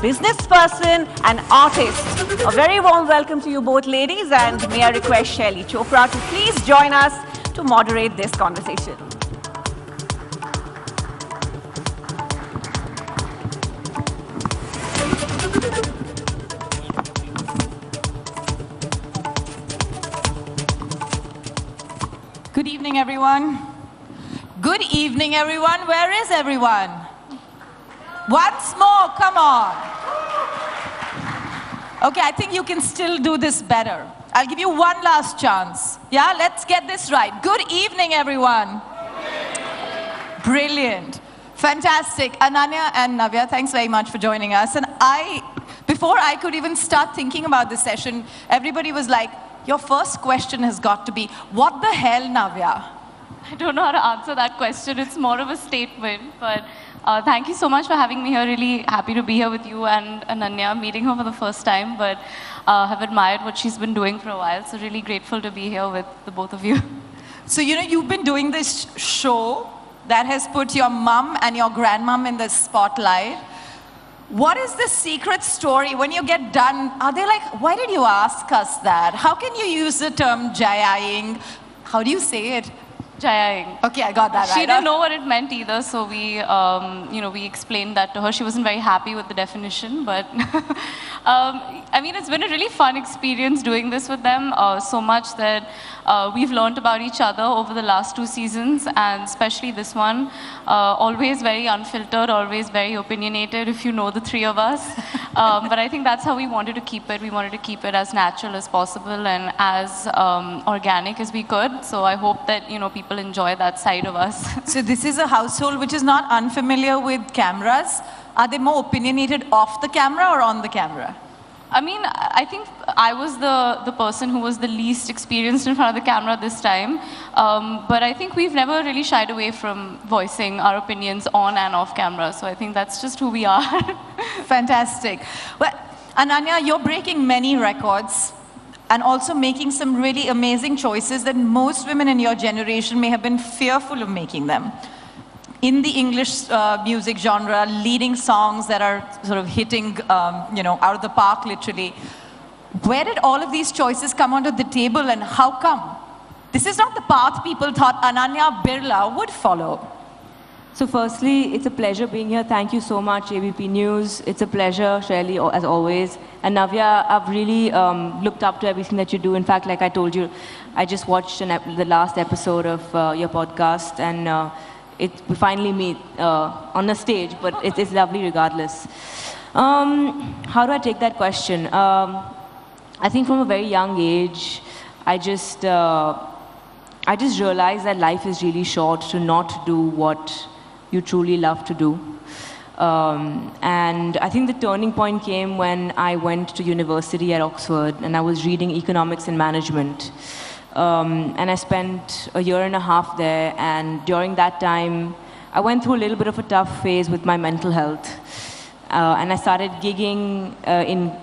business person and artist. A very warm welcome to you both, ladies, and may I request Shelly Chopra to please join us to moderate this conversation. Good evening, everyone. Good evening, everyone. Where is everyone? Once more, come on. Okay, I think you can still do this better. I'll give you one last chance. Yeah, let's get this right. Good evening, everyone. Brilliant. Fantastic. Ananya and Navya, thanks very much for joining us. And before I could even start thinking about this session, everybody was like, your first question has got to be, what the hell, Navya? I don't know how to answer that question. It's more of a statement, but thank you so much for having me here. Really happy to be here with you and Ananya, meeting her for the first time, but have admired what she's been doing for a while, so really grateful to be here with the both of you. So, you know, you've been doing this show that has put your mum and your grandmom in the spotlight. What is the secret story? When you get done, are they like, why did you ask us that? How can you use the term jayaing? How do you say it? Jayaing. Okay, I got that right. She didn't know what it meant either, so we, we explained that to her. She wasn't very happy with the definition, but I mean, it's been a really fun experience doing this with them. So much that we've learned about each other over the last 2 seasons, and especially this one. Always very unfiltered, always very opinionated, if you know the 3 of us. But I think that's how we wanted to keep it. We wanted to keep it as natural as possible and as organic as we could. So I hope that, people enjoy that side of us. So this is a household which is not unfamiliar with cameras. Are they more opinionated off the camera or on the camera? I mean, I think I was the person who was the least experienced in front of the camera this time. But I think we've never really shied away from voicing our opinions on and off camera. So I think that's just who we are. Fantastic. Well, Ananya, you're breaking many records and also making some really amazing choices that most women in your generation may have been fearful of making them. In the English music genre, leading songs that are sort of hitting, out of the park, literally. Where did all of these choices come onto the table, and how come? This is not the path people thought Ananya Birla would follow. So firstly, it's a pleasure being here. Thank you so much, ABP News. It's a pleasure, Shirley, as always. And Navya, I've really looked up to everything that you do. In fact, like I told you, I just watched the last episode of your podcast, and we finally meet on the stage, but it's lovely regardless. How do I take that question? I think from a very young age, I just realized that life is really short to not do what you truly love to do. And I think the turning point came when I went to university at Oxford, and I was reading economics and management. And I spent a year and a half there, and during that time, I went through a little bit of a tough phase with my mental health. And I started gigging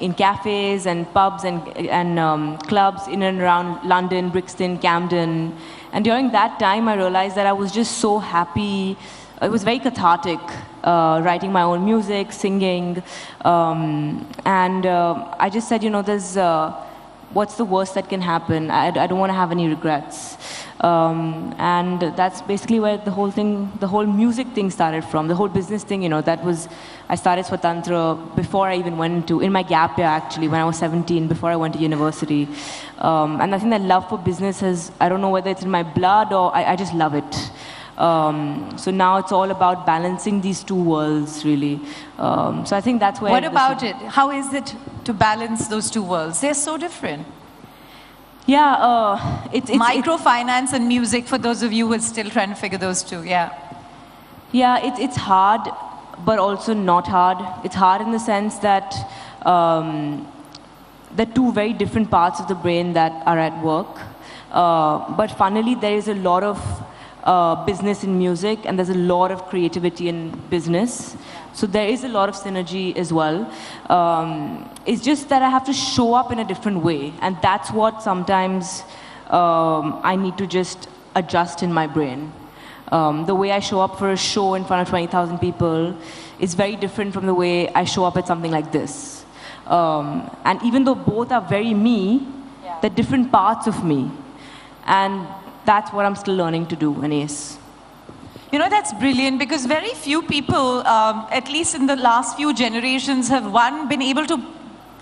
in cafes and pubs and clubs in and around London, Brixton, Camden. And during that time, I realized that I was just so happy. It was very cathartic, writing my own music, singing. And I just said, what's the worst that can happen? I don't want to have any regrets. And that's basically where the whole music thing started from, the whole business thing, I started Swatantra before I even in my gap year actually, when I was 17, before I went to university. And I think that love for business I don't know whether it's in my blood or I just love it. So now it's all about balancing these 2 worlds, really. So I think that's where... What about it? How is it to balance those 2 worlds? They're so different. Yeah, it's microfinance and music, for those of you who are still trying to figure those 2, yeah. Yeah, it's hard, but also not hard. It's hard in the sense that there are 2 very different parts of the brain that are at work. But funnily, there is a lot of business in music, and there's a lot of creativity in business. So there is a lot of synergy as well. It's just that I have to show up in a different way, and that's what sometimes I need to just adjust in my brain. The way I show up for a show in front of 20,000 people is very different from the way I show up at something like this. And even though both are very me, they're different parts of me. And that's what I'm still learning to do, Anis. You know, that's brilliant because very few people, at least in the last few generations, have been able to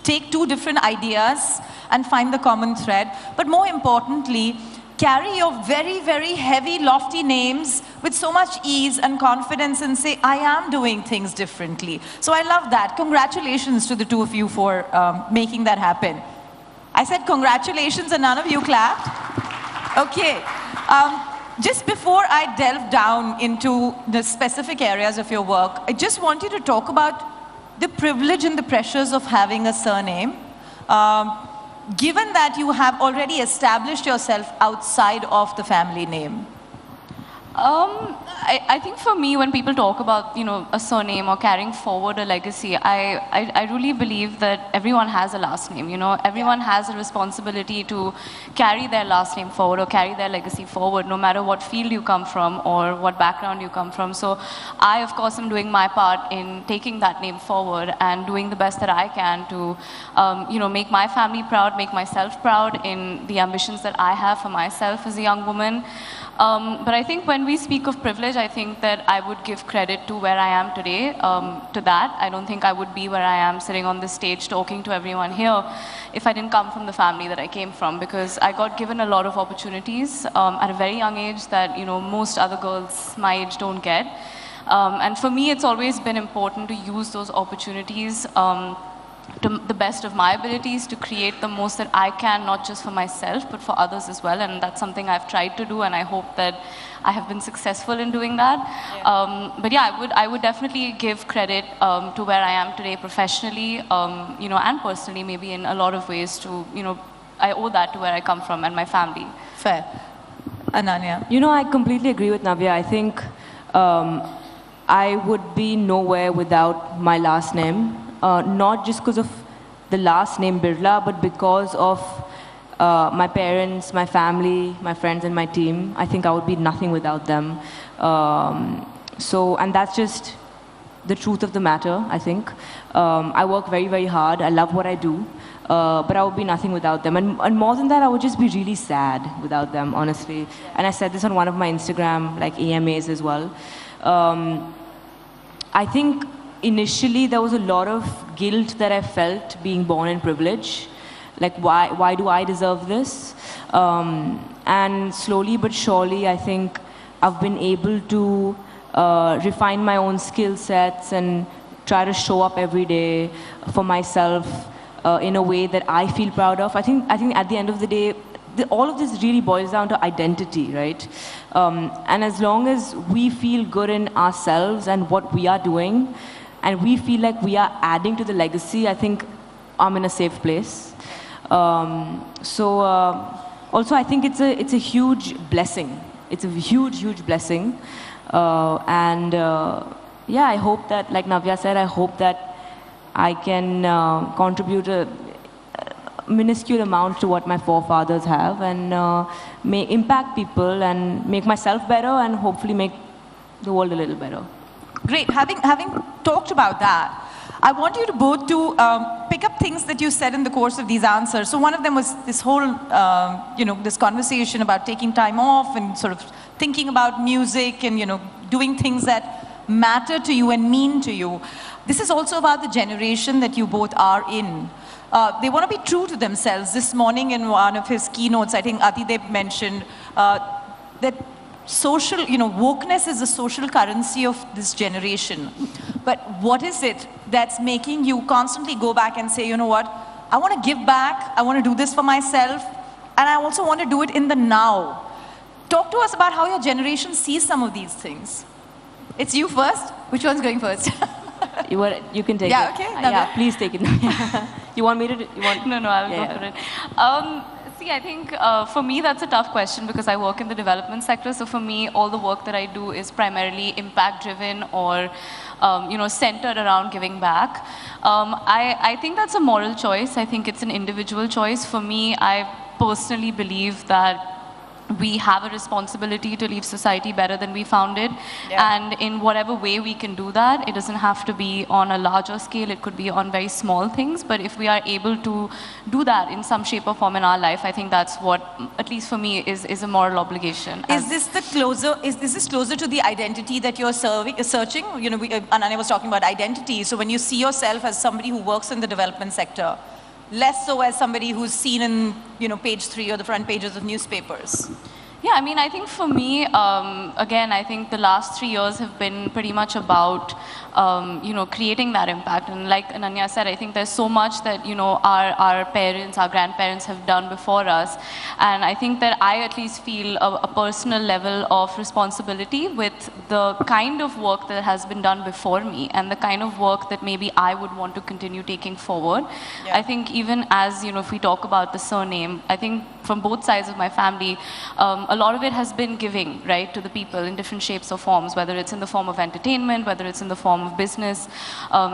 take two different ideas and find the common thread. But more importantly, carry your very, very heavy, lofty names with so much ease and confidence and say, I am doing things differently. So I love that. Congratulations to the two of you for making that happen. I said congratulations and none of you clapped. Okay. Just before I delve down into the specific areas of your work, I just want you to talk about the privilege and the pressures of having a surname. Given that you have already established yourself outside of the family name. I think for me, when people talk about, you know, a surname or carrying forward a legacy, I really believe that everyone has a last name, you know. Everyone has a responsibility to carry their last name forward or carry their legacy forward, no matter what field you come from or what background you come from. So I, of course, am doing my part in taking that name forward and doing the best that I can to, you know, make my family proud, make myself proud in the ambitions that I have for myself as a young woman. But I think when we speak of privilege, I think that I would give credit to where I am today, to that. I don't think I would be where I am sitting on this stage talking to everyone here if I didn't come from the family that I came from, because I got given a lot of opportunities at a very young age that, you know, most other girls my age don't get. And for me, it's always been important to use those opportunities to the best of my abilities to create the most that I can, not just for myself, but for others as well. And that's something I've tried to do, and I hope that I have been successful in doing that. Yeah. But yeah, I would definitely give credit to where I am today professionally, you know, and personally, maybe in a lot of ways to, you know, I owe that to where I come from and my family. Fair. Ananya? You know, I completely agree with Navya. I think I would be nowhere without my last name. Not just because of the last name Birla, but because of my parents, my family, my friends, and my team. I think I would be nothing without them. And that's just the truth of the matter, I think. I work very, very hard. I love what I do. But I would be nothing without them. And more than that, I would just be really sad without them, honestly. And I said this on one of my Instagram, like, AMAs as well. I think initially, there was a lot of guilt that I felt being born in privilege. Like, why do I deserve this? And slowly but surely, I think I've been able to refine my own skill sets and try to show up every day for myself in a way that I feel proud of. I think at the end of the day, all of this really boils down to identity, right? And as long as we feel good in ourselves and what we are doing, and we feel like we are adding to the legacy, I think I'm in a safe place. Also, I think it's a huge blessing. It's a huge, huge blessing. Yeah, I hope that, like Navya said, I hope that I can contribute a minuscule amount to what my forefathers have and may impact people and make myself better and hopefully make the world a little better. Great. Having talked about that, I want you to both to pick up things that you said in the course of these answers. So one of them was this whole, you know, this conversation about taking time off and sort of thinking about music and, you know, doing things that matter to you and mean to you. This is also about the generation that you both are in. They want to be true to themselves. This morning in one of his keynotes, I think Adidep mentioned that social, you know, wokeness is the social currency of this generation. But what is it that's making you constantly go back and say, you know what, I want to give back, I want to do this for myself, and I also want to do it in the now. Talk to us about how your generation sees some of these things. It's you first. Which one's going first? You can take it. Yeah, okay. Yeah, please take it. You want me to? No, I'll go for it. See, I think for me that's a tough question because I work in the development sector. So for me, all the work that I do is primarily impact-driven or centered around giving back. I think that's a moral choice. I think it's an individual choice. For me, I personally believe that we have a responsibility to leave society better than we found it. Yeah. And in whatever way we can do that, it doesn't have to be on a larger scale, it could be on very small things. But if we are able to do that in some shape or form in our life, I think that's what, at least for me, is a moral obligation. Is this closer to the identity that you're searching? You know, Ananya was talking about identity. So when you see yourself as somebody who works in the development sector, less so as somebody who's seen in, you know, page 3 or the front pages of newspapers. Yeah, I mean, I think for me, again, I think the last 3 years have been pretty much about, you know, creating that impact. And like Ananya said, I think there's so much that, you know, our parents, our grandparents have done before us. And I think that I at least feel a personal level of responsibility with the kind of work that has been done before me and the kind of work that maybe I would want to continue taking forward. Yeah. I think even as, you know, if we talk about the surname, I think from both sides of my family, a lot of it has been giving, right, to the people in different shapes or forms, whether it's in the form of entertainment, whether it's in the form of business,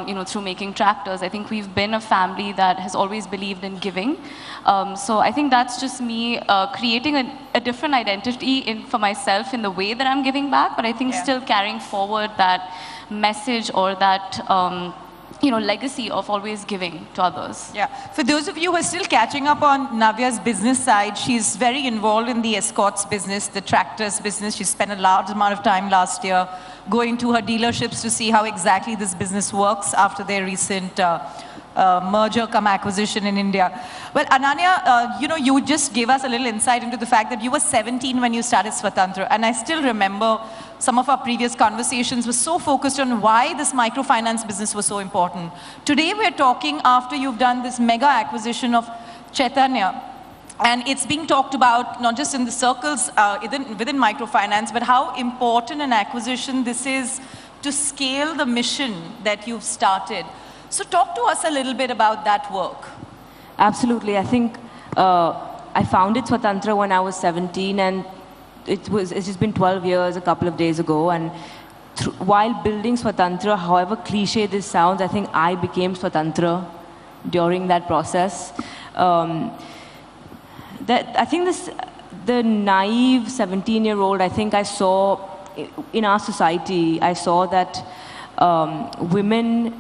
you know, through making tractors. I think we've been a family that has always believed in giving. So I think that's just me creating a different identity for myself in the way that I'm giving back, but I think still carrying forward that message or that you know, legacy of always giving to others. Yeah. For those of you who are still catching up on Navya's business side, she's very involved in the escorts business, the tractors business. She spent a large amount of time last year going to her dealerships to see how exactly this business works after their recent merger come acquisition in India. Well, Ananya, you know, you just gave us a little insight into the fact that you were 17 when you started Swatantra. And I still remember some of our previous conversations were so focused on why this microfinance business was so important. Today we're talking after you've done this mega acquisition of Chaitanya. And it's being talked about not just in the circles within microfinance, but how important an acquisition this is to scale the mission that you've started. So talk to us a little bit about that work. Absolutely. I think I founded Swatantra when I was 17, and it's just been 12 years a couple of days ago. And while building Swatantra, however cliche this sounds, I think I became Swatantra during that process. I think the naive 17-year-old, I think I saw in our society, I saw that women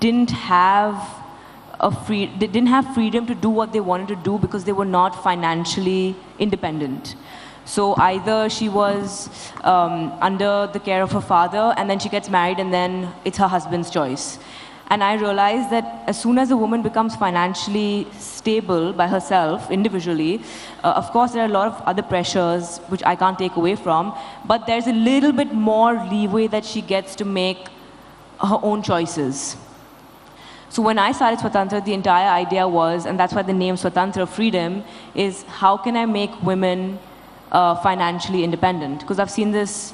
didn't have freedom to do what they wanted to do because they were not financially independent. So either she was under the care of her father, and then she gets married, and then it's her husband's choice. And I realized that as soon as a woman becomes financially stable by herself, individually, of course there are a lot of other pressures which I can't take away from, but there's a little bit more leeway that she gets to make her own choices. So when I started Swatantra, the entire idea was, and that's why the name Swatantra, freedom, is how can I make women financially independent? Because I've seen this,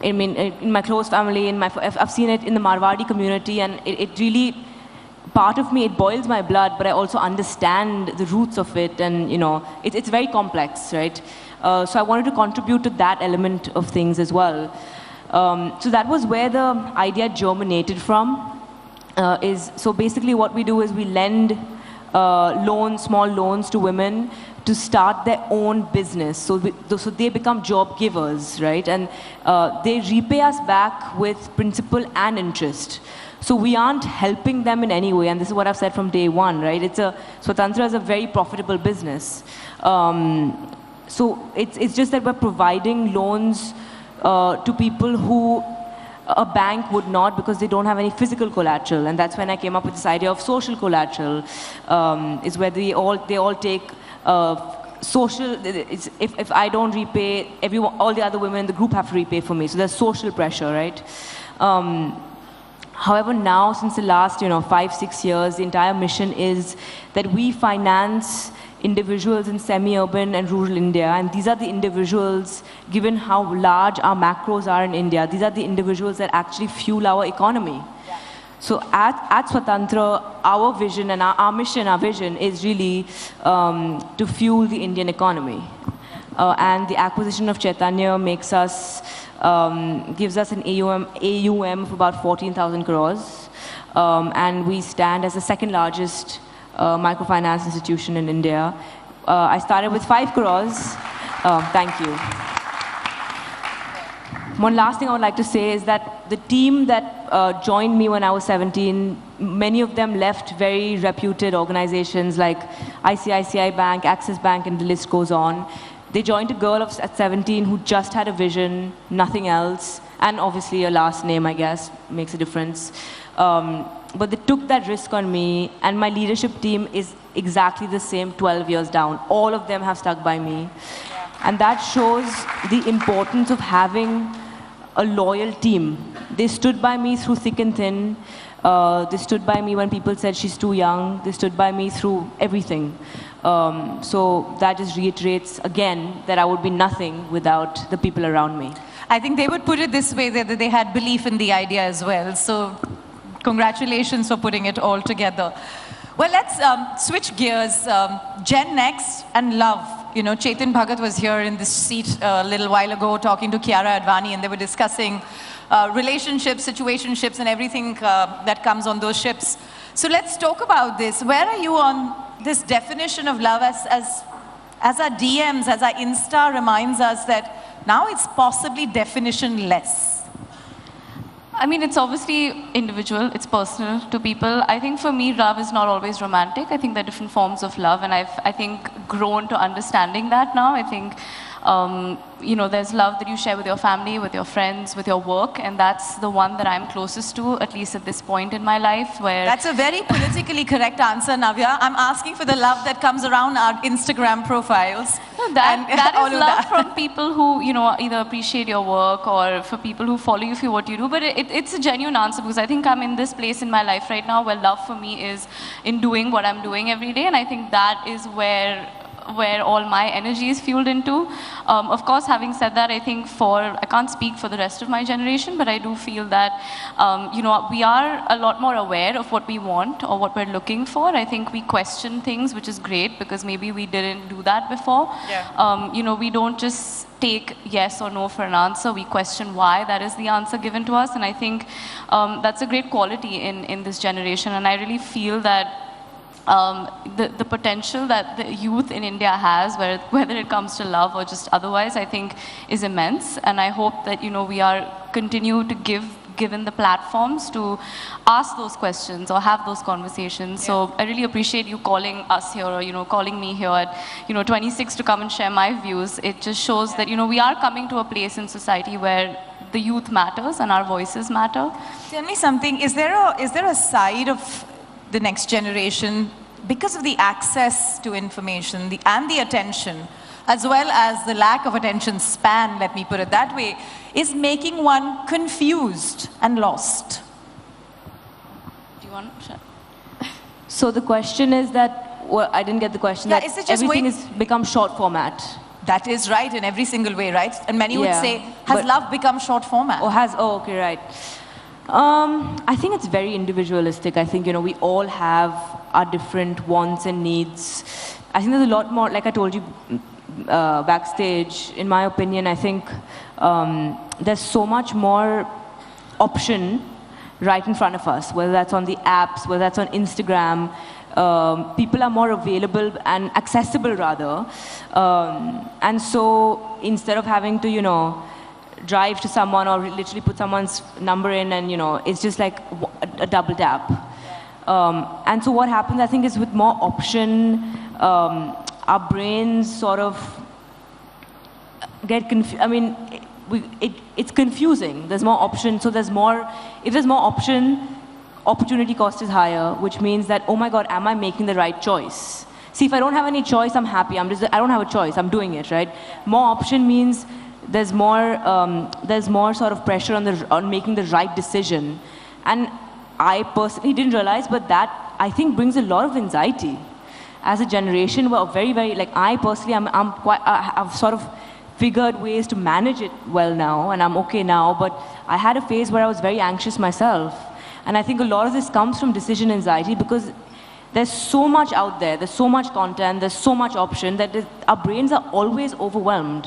I mean, in my close family, I've seen it in the Marwadi community, and it really, part of me, it boils my blood, but I also understand the roots of it, and you know, it's very complex, right? So I wanted to contribute to that element of things as well. So that was where the idea germinated from. So basically what we do is we lend small loans to women to start their own business. So they become job givers, right? And they repay us back with principal and interest. So we aren't helping them in any way, and this is what I've said from day one, right? Swatantra is a very profitable business. So it's just that we're providing loans to people who a bank would not, because they don't have any physical collateral. And that's when I came up with this idea of social collateral, is where they all take social, if I don't repay, all the other women in the group have to repay for me. So there's social pressure, right? However, now, since the last 5-6 years, the entire mission is that we finance individuals in semi-urban and rural India, and these are the individuals, given how large our macros are in India, these are the individuals that actually fuel our economy. Yeah. So at Swatantra, our vision and our mission, our vision is really to fuel the Indian economy. And the acquisition of Chaitanya gives us an AUM of about 14,000 crores, and we stand as the second largest microfinance institution in India. I started with 5 crores. Thank you. One last thing I would like to say is that the team that joined me when I was 17, many of them left very reputed organizations like ICICI Bank, Axis Bank, and the list goes on. They joined a girl at 17 who just had a vision, nothing else, and obviously a last name, I guess, makes a difference. But they took that risk on me, and my leadership team is exactly the same 12 years down. All of them have stuck by me. And that shows the importance of having a loyal team. They stood by me through thick and thin. They stood by me when people said she's too young. They stood by me through everything. So that just reiterates again that I would be nothing without the people around me. I think they would put it this way, that they had belief in the idea as well. So congratulations for putting it all together. Well, let's switch gears. Jen next, and love. You know, Chetan Bhagat was here in this seat a little while ago talking to Kiara Advani, and they were discussing relationships, situationships, and everything that comes on those ships. So let's talk about this. Where are you on this definition of love as our DMs, as our Insta reminds us that now it's possibly definition-less? I mean, it's obviously individual, it's personal to people. I think for me, love is not always romantic. I think there are different forms of love, and I've, I think, grown to understanding that now. I think, you know, there's love that you share with your family, with your friends, with your work, and that's the one that I'm closest to, at least at this point in my life, where... That's a very politically correct answer, Navya. I'm asking for the love that comes around our Instagram profiles. No, that is love from people who, you know, either appreciate your work or for people who follow you for what you do. But it's a genuine answer, because I think I'm in this place in my life right now where love for me is in doing what I'm doing every day, and I think that is where all my energy is fueled into. Of course, having said that, I think I can't speak for the rest of my generation, but I do feel that, you know, we are a lot more aware of what we want or what we're looking for. I think we question things, which is great, because maybe we didn't do that before. Yeah. You know, we don't just take yes or no for an answer. We question why that is the answer given to us, and I think that's a great quality in this generation, and I really feel that the potential that the youth in India has, whether it comes to love or just otherwise, I think is immense. And I hope that, you know, we continue to given the platforms to ask those questions or have those conversations. Yeah. So I really appreciate you calling us here, or, you know, calling me here at, you know, 26 to come and share my views. It just shows that, you know, we are coming to a place in society where the youth matters and our voices matter. Tell me something, is there a side of the next generation, because of the access to information and the attention, as well as the lack of attention span, let me put it that way, is making one confused and lost? Do you want to share? So the question is that, well, I didn't get the question, yeah, that everything has become short format. That is right in every single way, right? And many would say, has love become short format? Okay, right. I think it's very individualistic. I think, you know, we all have our different wants and needs. I think there's a lot more, like I told you backstage, in my opinion, I think there's so much more option right in front of us, whether that's on the apps, whether that's on Instagram. People are more available and accessible, rather. And so instead of having to, you know, drive to someone or literally put someone's number in and, you know, it's just like a double tap. And so what happens, I think, is with more option, our brains sort of get confused. I mean, it's confusing. There's more option, so there's more, if there's more option, opportunity cost is higher, which means that, oh my God, am I making the right choice? See, if I don't have any choice, I'm happy. I don't have a choice, I'm doing it, right? More option means there's more sort of pressure on making the right decision. And I personally didn't realize, but that, I think, brings a lot of anxiety. As a generation, we're very, very, like, I personally, I've sort of figured ways to manage it well now, and I'm okay now, but I had a phase where I was very anxious myself. And I think a lot of this comes from decision anxiety, because there's so much out there, there's so much content, there's so much option, that our brains are always overwhelmed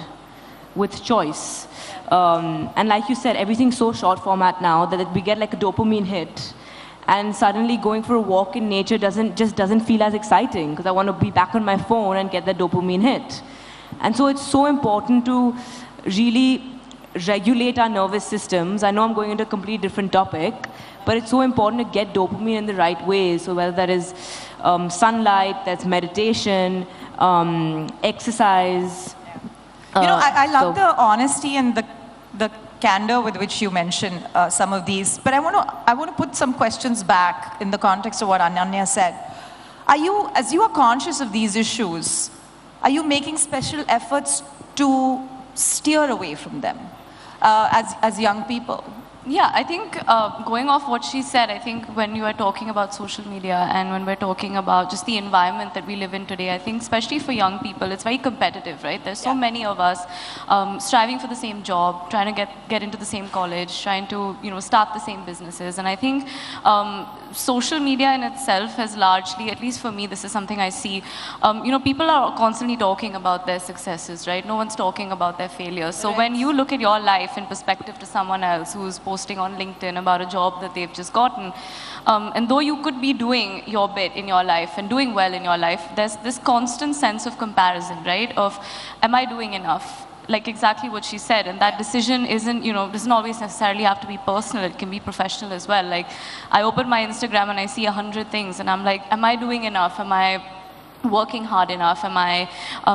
with choice. And like you said, everything's so short format now that we get like a dopamine hit. And suddenly going for a walk in nature doesn't feel as exciting because I want to be back on my phone and get that dopamine hit. And so it's so important to really regulate our nervous systems. I know I'm going into a completely different topic, but it's so important to get dopamine in the right way. So whether that is sunlight, that's meditation, exercise. I love the honesty and the candor with which you mentioned some of these, but I want to put some questions back in the context of what Ananya said. As you are conscious of these issues, are you making special efforts to steer away from them as young people? Yeah, I think going off what she said, I think when you are talking about social media and when we're talking about just the environment that we live in today, I think especially for young people, it's very competitive, right? There's so many of us striving for the same job, trying to get into the same college, trying to start the same businesses. And I think social media in itself has largely, at least for me, this is something I see, people are constantly talking about their successes, right? No one's talking about their failures. So when you look at your life in perspective to someone else who's posting on LinkedIn about a job that they've just gotten, and though you could be doing your bit in your life and doing well in your life, there's this constant sense of comparison, right? Of, am I doing enough? Like exactly what she said, and that decision doesn't always necessarily have to be personal, it can be professional as well. Like, I open my Instagram and I see 100 things and I'm like, am I doing enough? Am I working hard enough? Am I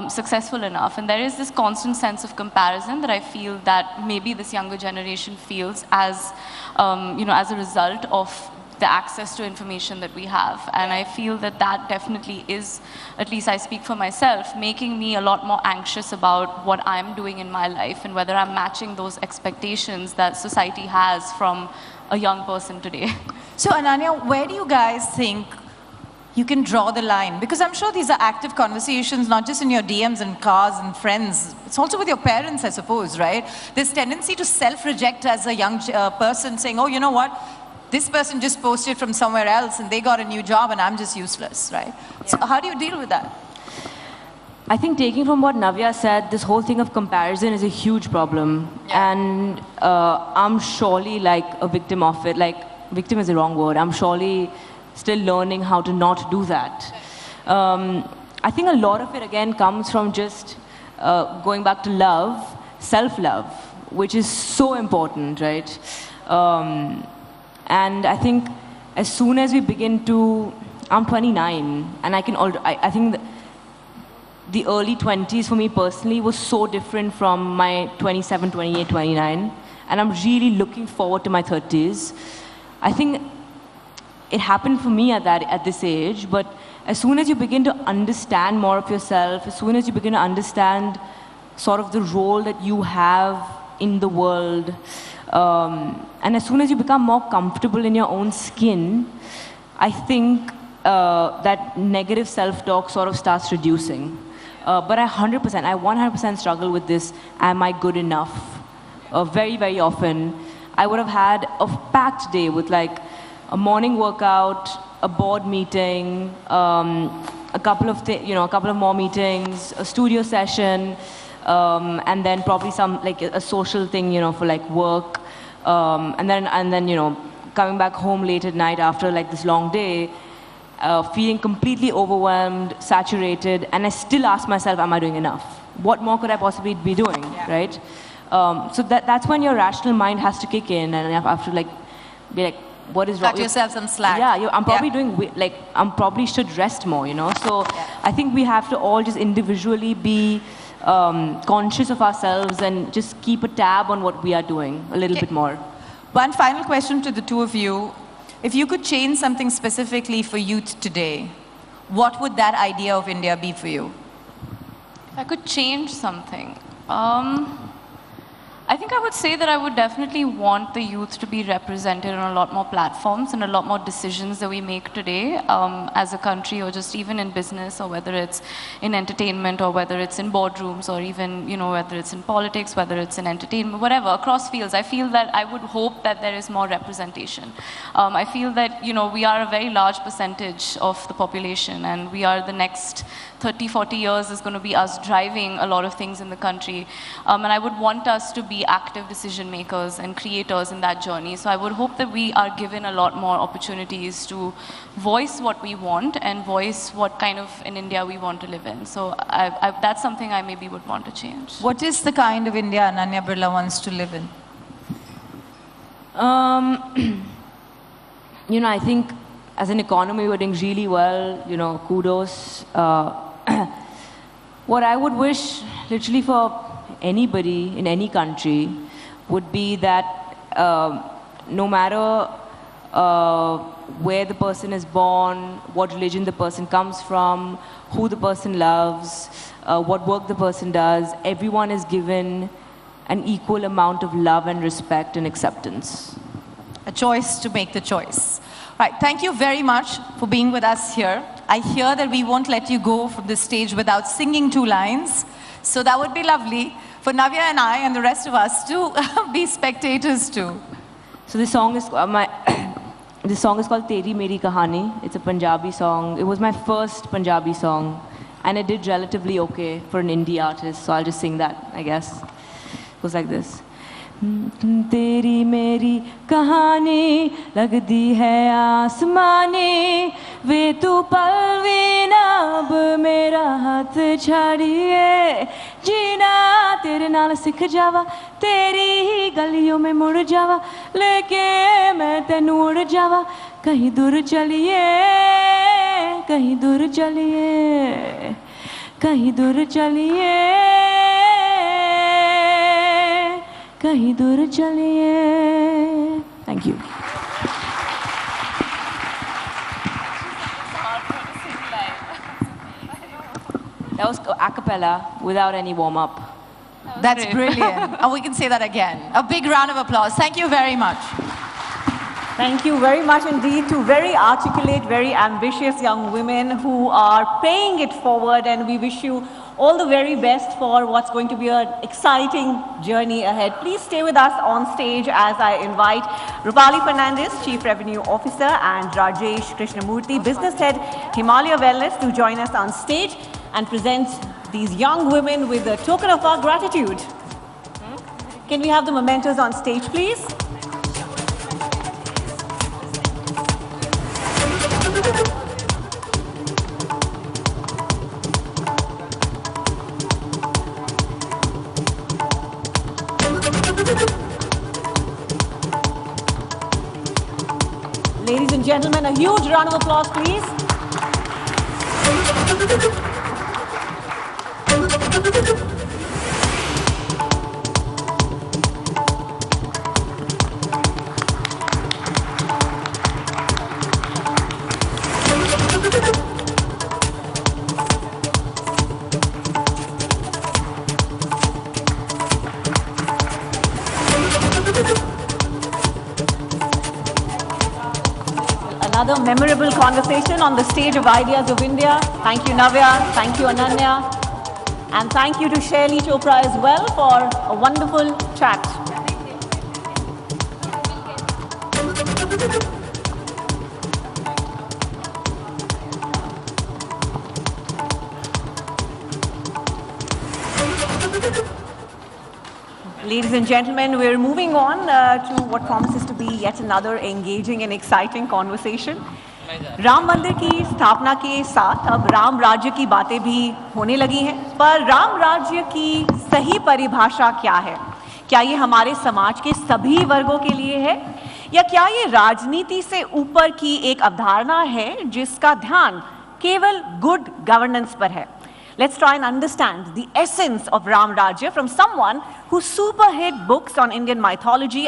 successful enough? And there is this constant sense of comparison that I feel that maybe this younger generation feels as a result of the access to information that we have. And I feel that that definitely is, at least I speak for myself, making me a lot more anxious about what I'm doing in my life and whether I'm matching those expectations that society has from a young person today. So Ananya, where do you guys think you can draw the line? Because I'm sure these are active conversations, not just in your DMs and cars and friends. It's also with your parents, I suppose, right? This tendency to self-reject as a young person, saying, oh, you know what? This person just posted from somewhere else and they got a new job and I'm just useless, right? Yeah. So how do you deal with that? I think taking from what Navya said, this whole thing of comparison is a huge problem. Yeah. And I'm surely like a victim of it. Like, victim is the wrong word. I'm surely still learning how to not do that. I think a lot of it again comes from just going back to love, self-love, which is so important, right? And I think as soon as we begin to, I'm 29, and I think the early 20s for me personally was so different from my 27, 28, 29, and I'm really looking forward to my 30s. I think it happened for me at this age, but as soon as you begin to understand more of yourself, as soon as you begin to understand sort of the role that you have in the world, and as soon as you become more comfortable in your own skin, I think that negative self-talk sort of starts reducing. But I 100% struggle with this, am I good enough? Very, very often. I would have had a packed day with like a morning workout, a board meeting, a couple of more meetings, a studio session, and then probably some like a social thing, for like work, and then coming back home late at night after like this long day, feeling completely overwhelmed, saturated, and I still ask myself, am I doing enough? What more could I possibly be doing, right? So that's when your rational mind has to kick in, and I have to be like, what is wrong? Cut yourself some slack. Yeah, I'm probably I'm probably should rest more, So I think we have to all just individually be conscious of ourselves and just keep a tab on what we are doing a little bit more. One final question to the two of you. If you could change something specifically for youth today, what would that idea of India be for you? If I could change something, I think I would say that I would definitely want the youth to be represented on a lot more platforms and a lot more decisions that we make today as a country, or just even in business, or whether it's in entertainment, or whether it's in boardrooms, or even, whether it's in politics, whether it's in entertainment, whatever, across fields. I feel that I would hope that there is more representation. I feel that, we are a very large percentage of the population, and we are the next 30, 40 years is going to be us driving a lot of things in the country. And I would want us to be be active decision makers and creators in that journey. So I would hope that we are given a lot more opportunities to voice what we want and voice what kind of an India we want to live in. So that's something I maybe would want to change. What is the kind of India Ananya Birla wants to live in? You know, I think as an economy, we're doing really well, you know, kudos. What I would wish, literally for anybody in any country, would be that no matter where the person is born, what religion the person comes from, who the person loves, what work the person does, everyone is given an equal amount of love and respect and acceptance. A choice to make the choice. Right, thank you very much for being with us here. I hear that we won't let you go from this stage without singing 2 lines. So that would be lovely for Navya and I and the rest of us to be spectators too. So this song is this song is called Teri Meri Kahani. It's a Punjabi song. It was my first Punjabi song, and it did relatively okay for an indie artist. So I'll just sing that, I guess. It goes like this. तेरी मेरी कहानी लगती है आसमानी वे तू पलवीना अब मेरा हाथ छाड़िए जीना तेरे नाल सिख जावा तेरी ही गलियों में मुड़ जावा लेके मैं तेनू उड़ जावा कहीं दूर चलिए कहीं दूर चलिए कहीं दूर चलिए कहीं दूर चलिए. Thank you. That was a cappella without any warm-up. That's brilliant. And we can say that again. A big round of applause. Thank you very much. Thank you very much indeed to very articulate, very ambitious young women who are paying it forward, and we wish you all the very best for what's going to be an exciting journey ahead. Please stay with us on stage as I invite Rupali Fernandez, Chief Revenue Officer, and Rajesh Krishnamurthy, Business Head, Himalaya Wellness, to join us on stage and present these young women with a token of our gratitude. Can we have the mementos on stage, please? Ladies and gentlemen, a huge round of applause, please. Another memorable conversation on the stage of Ideas of India. Thank you, Navya. Thank you, Ananya. And thank you to Shirley Chopra as well for a wonderful chat. Ladies and gentlemen, we're moving on to what promises to be yet another engaging and exciting conversation. Ram मंदिर की स्थापना के साथ अब राम राज्य की बातें भी होने लगी हैं, पर राम राज्य की सही परिभाषा क्या है? क्या ये हमारे समाज के सभी वर्गों के लिए है, या क्या ये राजनीति से ऊपर की एक अवधारणा है जिसका ध्यान केवल गुड गवर्नेंस पर है? Let's try and understand the essence of Ram Rajya from someone who super hit books on Indian mythology